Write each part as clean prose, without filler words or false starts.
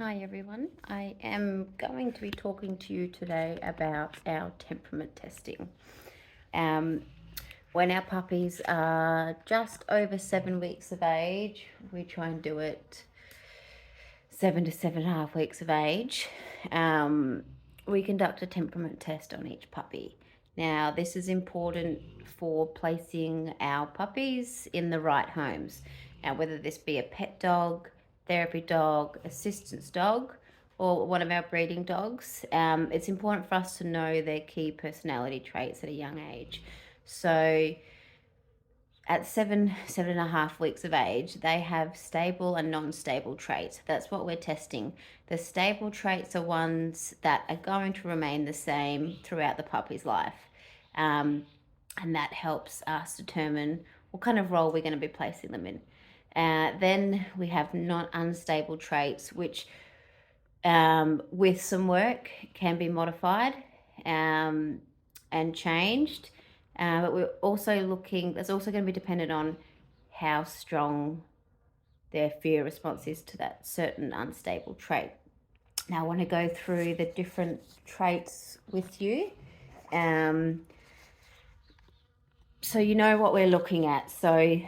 Hi everyone, I am going to be talking to you today about our temperament testing. Um, when our puppies are just over 7 weeks of age, we try and do it 7 to 7.5 weeks of age. We conduct a temperament test on each puppy. Now, this is important for placing our puppies in the right homes. Now, whether this be a pet dog, therapy dog, assistance dog, or one of our breeding dogs, it's important for us to know their key personality traits at a young age. So, at 7.5 weeks of age, they have stable and non-stable traits. That's what we're testing. The stable traits are ones that are going to remain the same throughout the puppy's life. And that helps us determine what kind of role we're going to be placing them in. Then we have non-unstable traits, which with some work can be modified and changed. But we're also looking, that's also going to be dependent on how strong their fear response is to that certain unstable trait. Now I want to go through the different traits with you. So you know what we're looking at. So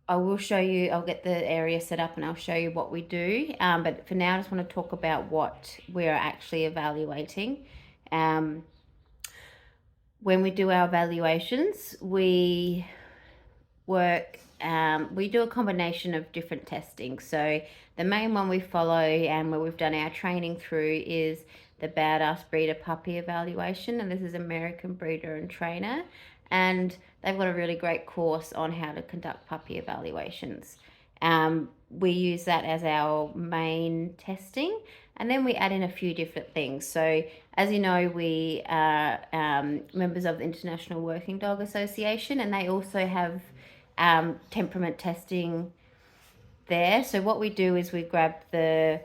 I will show you, I'll get the area set up and I'll show you what we do. But for now, I just want to talk about what we're actually evaluating. When we do our evaluations, we do a combination of different testing. So the main one we follow and where we've done our training through is the Badass Breeder Puppy Evaluation, and this is American Breeder and Trainer, and they've got a really great course on how to conduct puppy evaluations. We use that as our main testing, and then we add in a few different things. So as you know, we are members of the International Working Dog Association, and they also have temperament testing there. So what we do is we grab the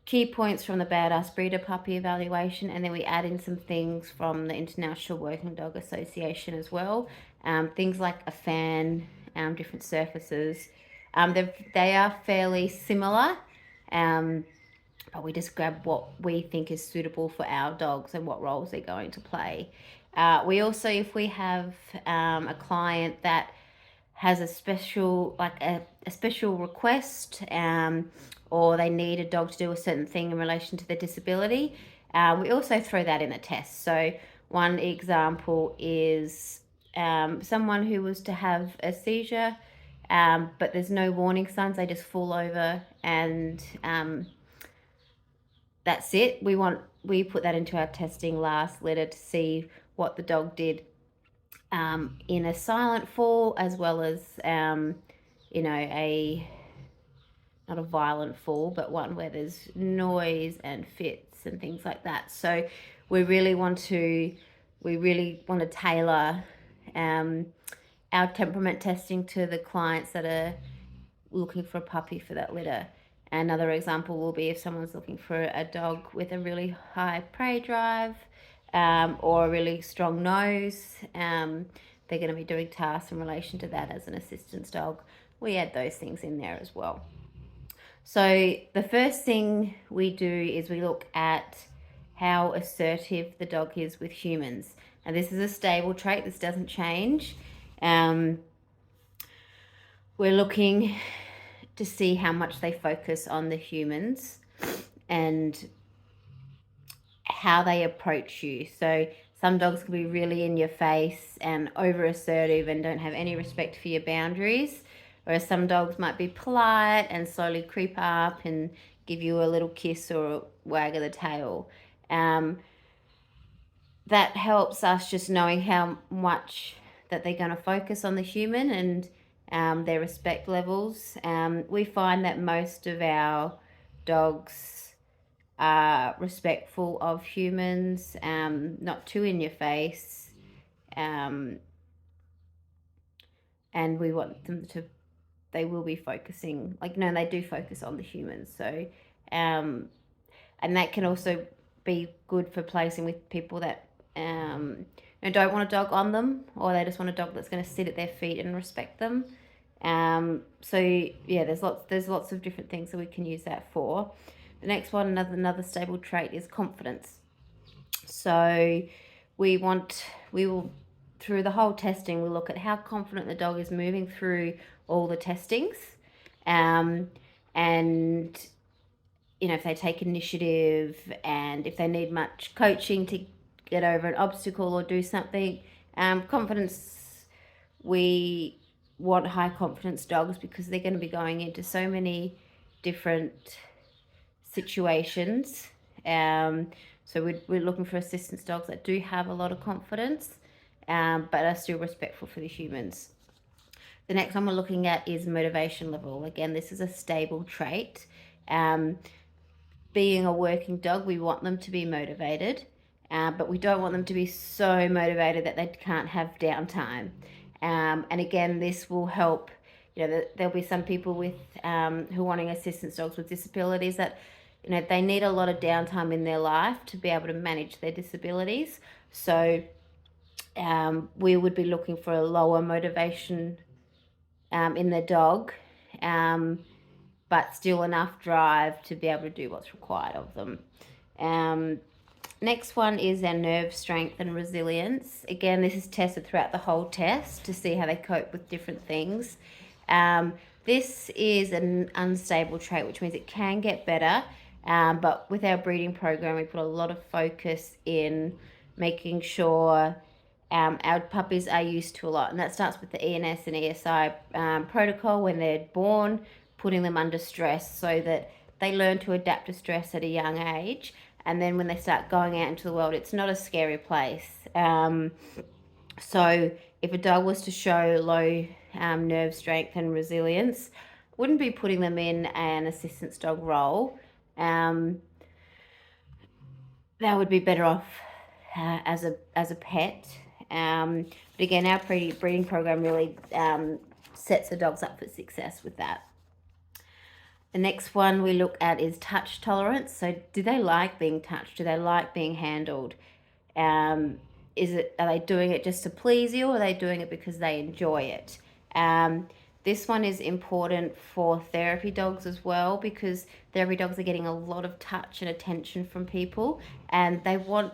key points from the Badass Breeder Puppy Evaluation, and then we add in some things from the International Working Dog Association as well. Things like a fan, different surfaces. They are fairly similar, but we just grab what we think is suitable for our dogs and what roles they're going to play. We also, if we have a client that has a special request, or they need a dog to do a certain thing in relation to their disability, we also throw that in the test. So one example is someone who was to have a seizure, but there's no warning signs, they just fall over and that's it. We put that into our testing last litter to see what the dog did in a silent fall, as well as not a violent fall, but one where there's noise and fits and things like that. So we really want to tailor our temperament testing to the clients that are looking for a puppy for that litter. Another example will be if someone's looking for a dog with a really high prey drive, or a really strong nose. They're going to be doing tasks in relation to that as an assistance dog. We add those things in there as well. So the first thing we do is we look at how assertive the dog is with humans. And this is a stable trait. This doesn't change. We're looking to see how much they focus on the humans and how they approach you. So some dogs can be really in your face and over assertive and don't have any respect for your boundaries, whereas some dogs might be polite and slowly creep up and give you a little kiss or a wag of the tail. That helps us just knowing how much that they're going to focus on the human and their respect levels. We find that most of our dogs are respectful of humans, not too in your face, and we want them to, they will be focusing, they do focus on the humans. So and that can also be good for placing with people that don't want a dog on them, or they just want a dog that's going to sit at their feet and respect them. So yeah, there's lots of different things that we can use that for. The next one, another stable trait, is confidence. So we will, through the whole testing, we look at how confident the dog is moving through all the testings, and if they take initiative and if they need much coaching to get over an obstacle or do something. Confidence, we want high confidence dogs because they're going to be going into so many different situations. So we're looking for assistance dogs that do have a lot of confidence, but are still respectful for the humans. The next one we're looking at is motivation level. Again, this is a stable trait. Being a working dog, we want them to be motivated, but we don't want them to be so motivated that they can't have downtime. And again, this will help. There'll be some people with who are wanting assistance dogs with disabilities that they need a lot of downtime in their life to be able to manage their disabilities. So we would be looking for a lower motivation in the dog, but still enough drive to be able to do what's required of them. Next one is our nerve strength and resilience. Again, this is tested throughout the whole test to see how they cope with different things. This is an unstable trait, which means it can get better. But with our breeding program, we put a lot of focus in making sure our puppies are used to a lot. And that starts with the ENS and ESI protocol when they're born, putting them under stress so that they learn to adapt to stress at a young age. And then when they start going out into the world, it's not a scary place. So if a dog was to show low nerve strength and resilience, wouldn't be putting them in an assistance dog role. They would be better off as a pet. But again, our breeding program really sets the dogs up for success with that. The next one we look at is touch tolerance. So do they like being touched? Do they like being handled? Are they doing it just to please you, or are they doing it because they enjoy it? This one is important for therapy dogs as well, because therapy dogs are getting a lot of touch and attention from people, and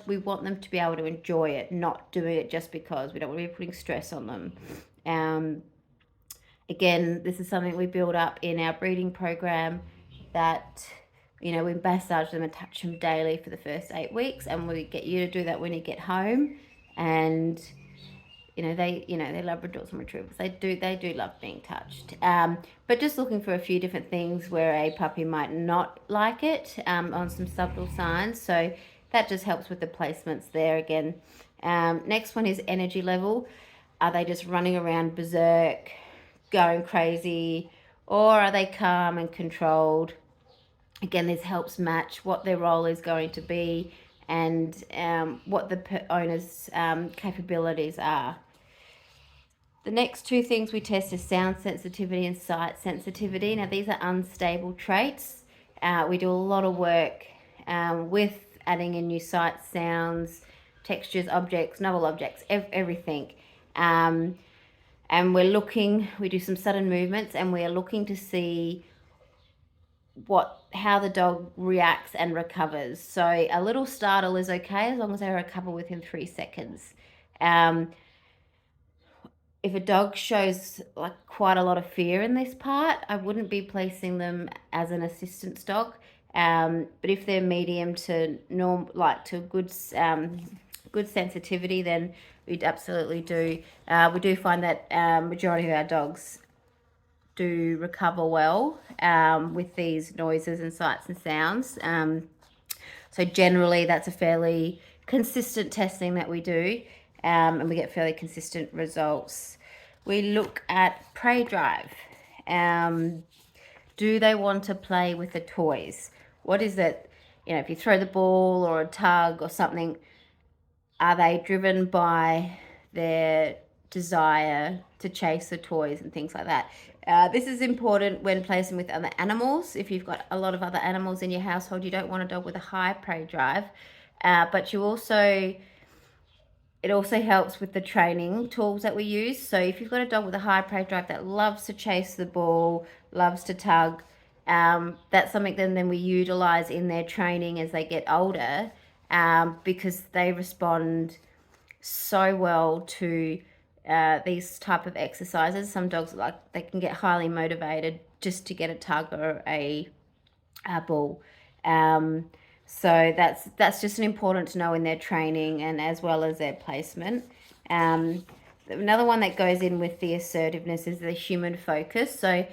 we want them to be able to enjoy it, not doing it just because. We don't want to be putting stress on them. Again, this is something we build up in our breeding program, that we massage them and touch them daily for the first 8 weeks, and we get you to do that when you get home. And they're Labradors and Retrievers. They do love being touched. But just looking for a few different things where a puppy might not like it, on some subtle signs. So that just helps with the placements there again. Next one is energy level. Are they just running around berserk, going crazy, or are they calm and controlled? Again, this helps match what their role is going to be and what the owner's capabilities are. The next two things we test is sound sensitivity and sight sensitivity. Now, these are unstable traits. We do a lot of work with adding in new sights, sounds, textures, objects, novel objects, everything. And we do some sudden movements, and we are looking to see how the dog reacts and recovers. So a little startle is okay as long as they recover within 3 seconds. If a dog shows quite a lot of fear in this part, I wouldn't be placing them as an assistance dog. But if they're medium to good sensitivity, then we'd absolutely do. We do find that majority of our dogs do recover well with these noises and sights and sounds. So generally, that's a fairly consistent testing that we do, and we get fairly consistent results. We look at prey drive. Do they want to play with the toys? What is it? If you throw the ball or a tug or something, are they driven by their desire to chase the toys and things like that? This is important when placing with other animals. If you've got a lot of other animals in your household, you don't want a dog with a high prey drive, but you also it also helps with the training tools that we use. So if you've got a dog with a high prey drive that loves to chase the ball, loves to tug, that's something then we utilize in their training as they get older, because they respond so well to these type of exercises. Some dogs, like, they can get highly motivated just to get a tug or a ball. So that's just an important to know in their training and as well as their placement. Another one that goes in with the assertiveness is the human focus. So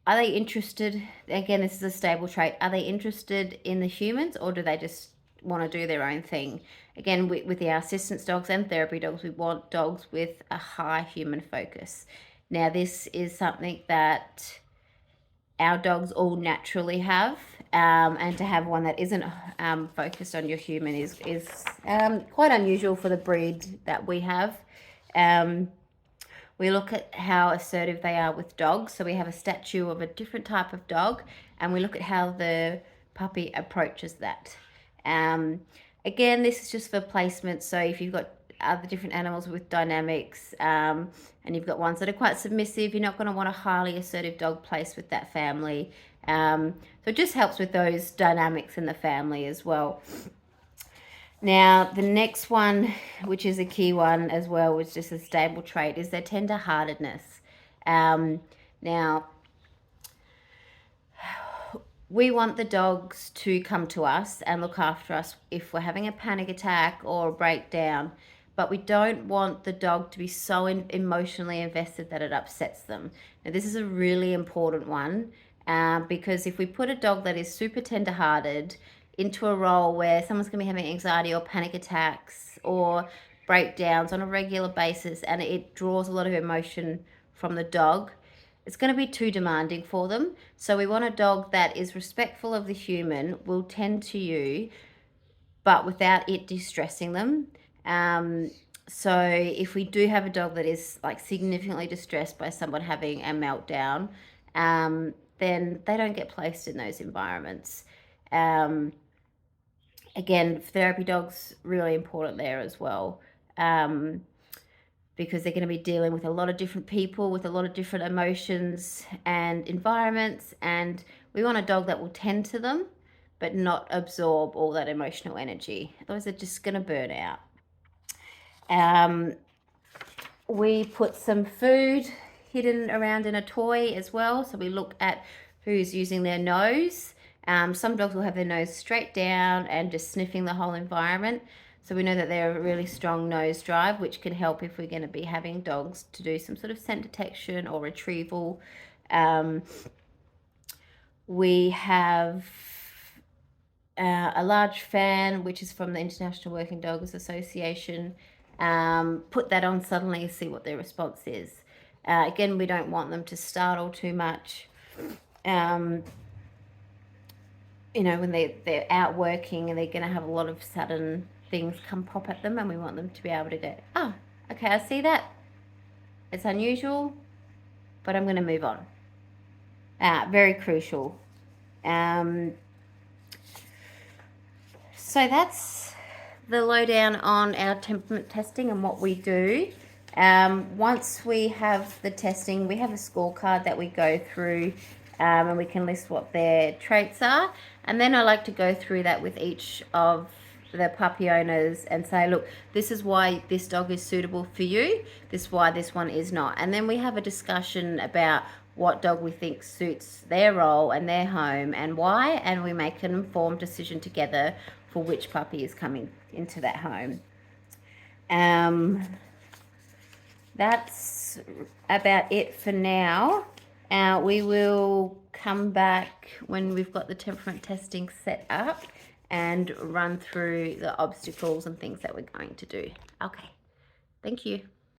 are they interested, again, this is a stable trait, are they interested in the humans, or do they just want to do their own thing? Again, with our assistance dogs and therapy dogs, we want dogs with a high human focus. Now, this is something that our dogs all naturally have, and to have one that isn't focused on your human is quite unusual for the breed that we have. We look at how assertive they are with dogs. So we have a statue of a different type of dog, and we look at how the puppy approaches that. Again, this is just for placement. So if you've got other different animals with dynamics, and you've got ones that are quite submissive, you're not going to want a highly assertive dog placed with that family. So it just helps with those dynamics in the family as well. Now, the next one, which is a key one as well, which is just a stable trait, is their tender-heartedness. Now, we want the dogs to come to us and look after us if we're having a panic attack or a breakdown, but we don't want the dog to be so emotionally invested that it upsets them. Now, this is a really important one, because if we put a dog that is super tender-hearted into a role where someone's going to be having anxiety or panic attacks or breakdowns on a regular basis, and it draws a lot of emotion from the dog, it's going to be too demanding for them. So we want a dog that is respectful of the human, will tend to you, but without it distressing them. So if we do have a dog that is like significantly distressed by someone having a meltdown, then they don't get placed in those environments. Again, therapy dogs, really important there as well, because they're going to be dealing with a lot of different people with a lot of different emotions and environments, and we want a dog that will tend to them but not absorb all that emotional energy. Otherwise, they're just going to burn out. We put some food hidden around in a toy as well, so we look at who's using their nose. Some dogs will have their nose straight down and just sniffing the whole environment. So we know that they're a really strong nose drive, which can help if we're going to be having dogs to do some sort of scent detection or retrieval. We have a large fan, which is from the International Working Dogs Association. Put that on suddenly, see what their response is. Again, we don't want them to startle too much. When they're out working and they're going to have a lot of sudden things come pop at them, and we want them to be able to go, oh, okay, I see that. It's unusual, but I'm going to move on. Very crucial. So that's the lowdown on our temperament testing and what we do. Once we have the testing, we have a scorecard that we go through, and we can list what their traits are. And then I like to go through that with each of the puppy owners and say, look, this is why this dog is suitable for you, this is why this one is not. And then we have a discussion about what dog we think suits their role and their home and why, and we make an informed decision together for which puppy is coming into that home. That's about it for now. We will come back when we've got the temperament testing set up and run through the obstacles and things that we're going to do. Okay, thank you.